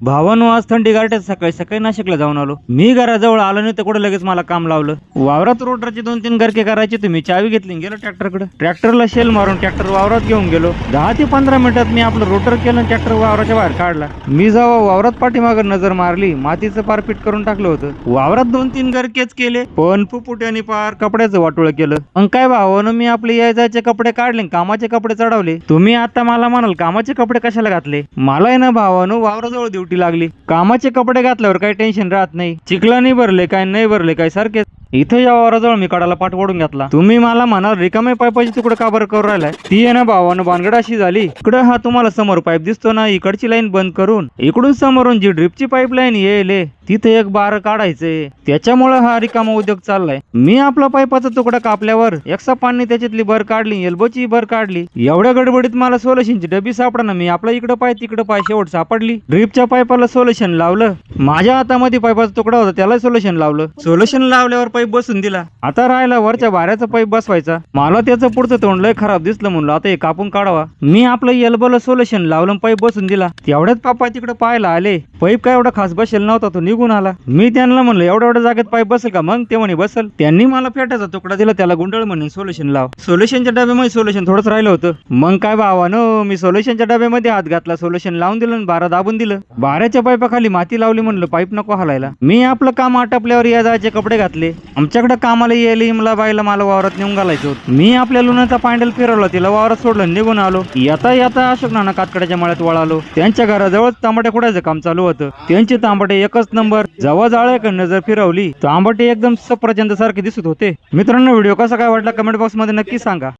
भावानो आज थंडी गारठ्यात सकाळी सकाळी नाशिकला जाऊन आलो. मी घराजवळ आलो नाही तर कुठं लगेच मला काम लावलं. वावरात रोटरचे 2-3 गरके करायचे, तुम्ही चावी घेतली गेलो ट्रॅक्टरकडे. ट्रॅक्टरला शेल मारून ट्रॅक्टर वावरात घेऊन गेलो. 10 ते 15 मिनिटात मी आपलं रोटर केलं, ट्रॅक्टर वावराच्या बाहेर काढला. मी जेव्हा वावरात पाठीमागं नजर मारली, मातीचं पार पीठ करून टाकलं होतं. वावरात 2-3 गरकेच केले, पण फुफुट्याने पार कपड्याचं वाटोळ केलं. मग काय भावानं, मी आपले यायचे कपडे काढले, कामाचे कपडे चढवले. तुम्ही आता मला म्हणाल कामाचे कपडे कशाला घातले? मला आहे ना भावानो, वावराजवळ ड्युटी लागली. कामाचे कपडे घातल्यावर काही टेन्शन राहत नाही. चिखला नाही भरले काय नाही भरले काय सारखे. इथं या वावराजवळ मी कडाला पाठ ओढून घातला. तुम्ही मला म्हणाल रिकामे पाईपाची तुकडं का बरं करून राहिलाय? ती आहे ना भावानं भानगड अशी झाली, इकडं हा तुम्हाला समोर पाईप दिसतो ना, इकडची लाईन बंद करून इकडून समोरून जी ड्रिपची पाईपलाईन येईल तिथे एक बार काढायचंय. त्याच्यामुळे हा रिकामा उद्योग चाललाय. मी आपला पाईपाचा तुकडा कापल्यावर एकसा पाणी त्याच्यातली भर काढली, एल्बोची भर काढली. एवढ्या गडबडीत मला सोल्युशनची डबी सापडा, मी आपला इकडं पाय तिकडं पाय शेवट सापडली. ड्रिपच्या पाईपाला सोल्युशन लावलं, माझ्या हातामध्ये पाईपाचा तुकडा होता त्याला सोल्युशन लावलं. सोल्युशन लावल्यावर पाईप बसून दिला. आता राहिला वरच्या भाऱ्याचा पाईप बसवायचा. मला त्याचं पुढचं तोंड लय खराब दिसलं, म्हणलं आता हे कापून काढावा. मी आपलं एल्बोला सोल्युशन लावलं, पाईप बसून दिला. तेवढ्यात पापा तिकडे पाहायला आले. पाईप काय एवढा खास बसेल नव्हता, तो निघून आला. मी त्यांना म्हणलं एवढ्या जागेत पाईप बसेल का? मग ते म्हणे बसल. त्यांनी मला फेटाचा तुकडा दिला, त्याला गुंडळ म्हणून सोल्युशन लाव. सोल्युशनच्या डब्यामध्ये सोल्युशन थोडंच राहिलं होतं. मग काय भावानो, मी सोल्युशनच्या डब्यामध्ये हात घातला, सोल्युशन लावून दिलं आणि बारा दाबून दिलं. बाऱ्याच्या पाईपाखाली माती लावली, म्हणलं पाईप नको हलायला. मी आपलं काम आटपल्यावर या जायचे कपडे घातले. आमच्याकडे कामाला यायला मला बाईला मला वावरात नेऊन घालायचं होतं. मी आपल्या लुणाचा पांडल फिरवला, तिला वावरात सोडलं, निघून आलो. येता येता अशोक नाना कातकड्याच्या मळ्यात वळालो. त्यांच्या घराजवळ तांबटे कुडायचं काम चालू होतं. त्यांचे तांबटे एकच नंबर. जेव्हा जाळ्याकडे नजर फिरवली तांबटे एकदम सफरचंद सारखे दिसत होते. मित्रांनो, व्हिडिओ कसा काय वाटला कमेंट बॉक्स मध्ये नक्की सांगा.